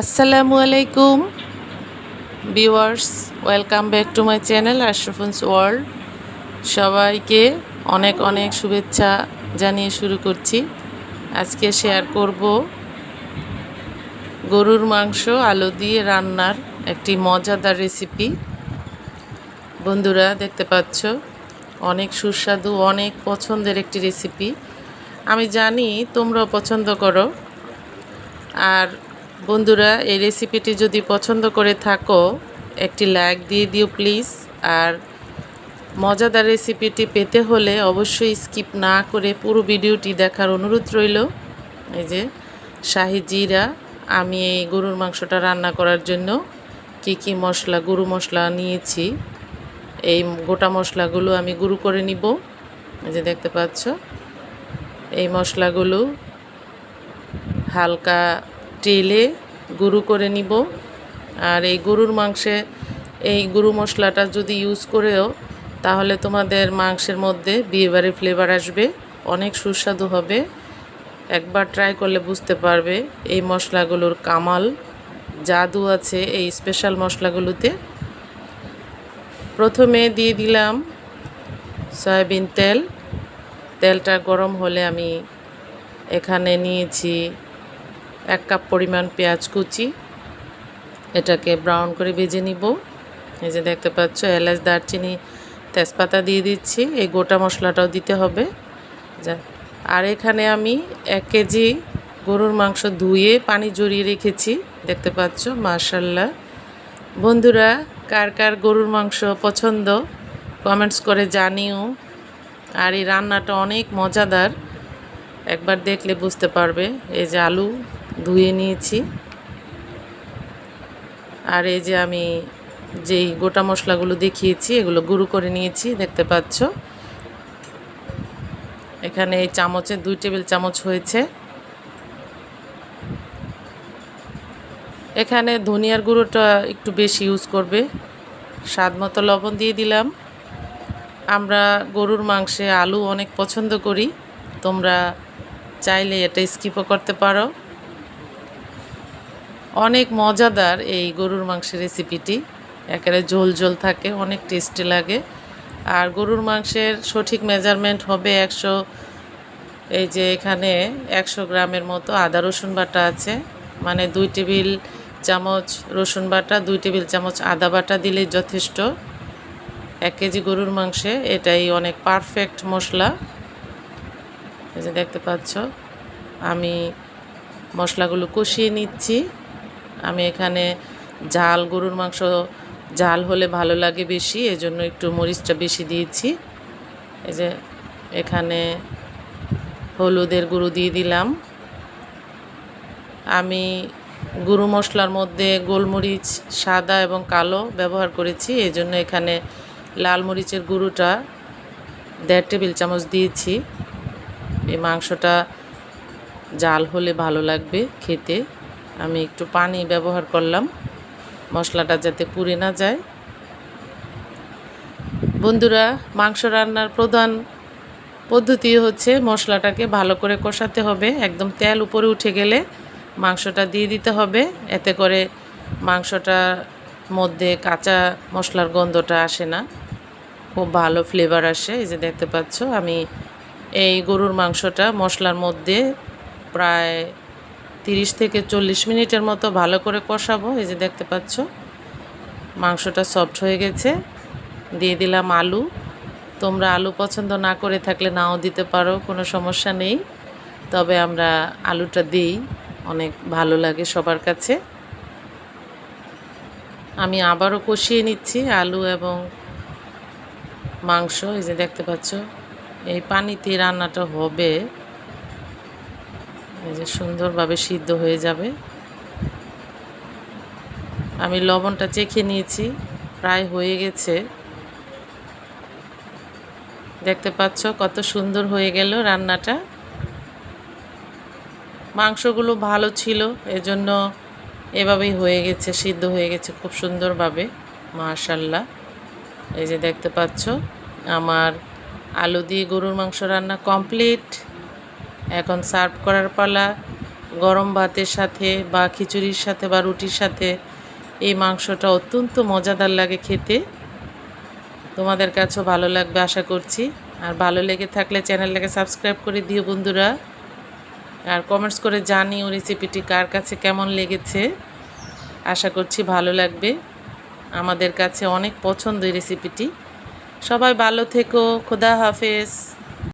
আসসালামু আলাইকুম viewers, welcome back to my channel আশরাফুন্স world. সবাইকে অনেক অনেক শুভেচ্ছা জানিয়ে শুরু করছি। আজকে শেয়ার করব গরুর মাংস আলু দিয়ে রান্নার একটি মজাদার রেসিপি। বন্ধুরা, দেখতে পাচ্ছ অনেক সুস্বাদু, অনেক পছন্দের একটি রেসিপি। আমি জানি তোমরাও পছন্দ করো। আর বন্ধুরা, এই রেসিপিটি যদি পছন্দ করে থাকো একটি লাইক দিয়ে দিও প্লিজ। আর মজাদার রেসিপিটি পেতে হলে অবশ্যই স্কিপ না করে পুরো ভিডিওটি দেখার অনুরোধ রইল। এই যে শাহি জিরা, আমি এই গরুর মাংসটা রান্না করার জন্য কি মশলা, গরু মশলা নিয়েছি। এই গোটা মশলাগুলো আমি গুঁড়ো করে নিব। এই যে দেখতে পাচ্ছ, এই মশলাগুলো হালকা তেলে গুঁড়ো করে নিব। আর এই গরুর মাংসে এই গরু মশলাটা যদি ইউজ করেও, তাহলে তোমাদের মাংসের মধ্যে বিয়েবাড়ির ফ্লেভার আসবে, অনেক সুস্বাদু হবে। একবার ট্রাই করলে বুঝতে পারবে এই মশলাগুলোর কামাল, জাদু আছে এই স্পেশাল মশলাগুলোতে। প্রথমে দিয়ে দিলাম সয়াবিন তেল। তেলটা গরম হলে আমি এখানে নিয়েছি 1 কাপ পরিমাণ পেঁয়াজ কুচি। এটাকে ব্রাউন করে ভেজে নিব। এই যে দেখতে পাচ্ছ, এলাচ, দারচিনি, তেজপাতা দিয়ে দিচ্ছি। এই গোটা মশলাটাও দিতে হবে। আর এখানে আমি 1 কেজি গরুর মাংস ধুয়ে পানি জড়িয়ে রেখেছি, দেখতে পাচ্ছ। মাশাআল্লাহ বন্ধুরা, কার কার গরুর মাংস পছন্দ কমেন্টস করে জানিও। আর এই রান্নাটা অনেক মজাদার, একবার দেখলে বুঝতে পারবে। এই যে আলু ধুয়ে নিয়েছি। আর এই যে আমি যেই গোটা মশলাগুলো দেখিয়েছি এগুলো গুঁড়ো করে নিয়েছি, দেখতে পাচ্ছ। এখানে এই চামচে 2 টেবিল চামচ হয়েছে। এখানে ধনিয়ার গুঁড়োটা একটু বেশি ইউজ করবে। স্বাদ মতো লবণ দিয়ে দিলাম। আমরা গরুর মাংসে আলু অনেক পছন্দ করি, তোমরা চাইলে এটা স্কিপও করতে পারো। অনেক মজাদার এই গরুর মাংসের রেসিপিটি, একেবারে ঝোল ঝোল থাকে, অনেক টেস্টি লাগে। আর গরুর মাংসের সঠিক মেজারমেন্ট হবে 100, এই যে এখানে 100 গ্রামের মতো আদা রসুন বাটা আছে, মানে 2 টেবিল চামচ রসুন বাটা, 2 টেবিল চামচ আদা বাটা দিলেই যথেষ্ট 1 কেজি গরুর মাংসে। এটাই অনেক পারফেক্ট মশলা। এই যে দেখতে পাচ্ছ, আমি মশলাগুলো কষিয়ে নিচ্ছি। আমি এখানে ঝাল, গরুর মাংস ঝাল হলে ভালো লাগে বেশি, এজন্য একটু মরিচটা বেশি দিয়েছি। এই যে এখানে হলুদের গুঁড়ো দিয়ে দিলাম। আমি গুঁড়ো মশলার মধ্যে গোলমরিচ সাদা এবং কালো ব্যবহার করেছি, এজন্য এখানে লাল মরিচের গুঁড়োটা 1.5 টেবিল চামচ দিয়েছি। এই মাংসটা জাল হলে ভালো লাগবে খেতে। আমি একটু পানি ব্যবহার করলাম মশলাটা যাতে পুড়ে না যায়। বন্ধুরা, মাংস রান্নার প্রধান পদ্ধতি হচ্ছে মশলাটাকে ভালো করে কষাতে হবে। একদম তেল উপরে উঠে গেলে মাংসটা দিয়ে দিতে হবে, এতে করে মাংসটার মধ্যে কাঁচা মশলার গন্ধটা আসে না, খুব ভালো ফ্লেভার আসে। এই যে দেখতে পাচ্ছ, আমি এই গরুর মাংসটা মশলার মধ্যে প্রায় 30 থেকে 40 মিনিটের মতো ভালো করে কষাবো। এই যে দেখতে পাচ্ছ, মাংসটা সফট হয়ে গেছে। দিয়ে দিলাম আলু। তোমরা আলু পছন্দ না করে থাকলে নাও দিতে পারো, কোনো সমস্যা নেই। তবে আমরা আলুটা দিই, অনেক ভালো লাগে সবার কাছে। আমি আবারও কষিয়ে নিচ্ছি আলু এবং মাংস। এই যে দেখতে পাচ্ছ, এই পানিতে রান্নাটা হবে, এই যে সুন্দরভাবে সিদ্ধ হয়ে যাবে। আমি লবণটা চেখে নিয়েছি, প্রায় হয়ে গেছে। দেখতে পাচ্ছ কত সুন্দর হয়ে গেল রান্নাটা। মাংসগুলো ভালো ছিল, এজন্য এভাবেই হয়ে গেছে, সিদ্ধ হয়ে গেছে খুব সুন্দরভাবে। মাশাআল্লাহ। এই যে দেখতে পাচ্ছ, আমার আলু দিয়ে গরুর মাংস রান্না কমপ্লিট। এখন সার্ভ করার পালা। গরম ভাতের সাথে বা খিচুড়ির সাথে বা রুটির সাথে এই মাংসটা অত্যন্ত মজাদার লাগে খেতে। তোমাদের কাছেও ভালো লাগবে আশা করছি। আর ভালো লেগে থাকলে চ্যানেলটাকে সাবস্ক্রাইব করে দিও বন্ধুরা। আর কমেন্টস করে জানিও রেসিপিটি কার কাছে কেমন লেগেছে। আশা করছি ভালো লাগবে। আমাদের কাছে অনেক পছন্দ এই রেসিপিটি। সবাই ভালো থেকো। খোদা হাফেজ।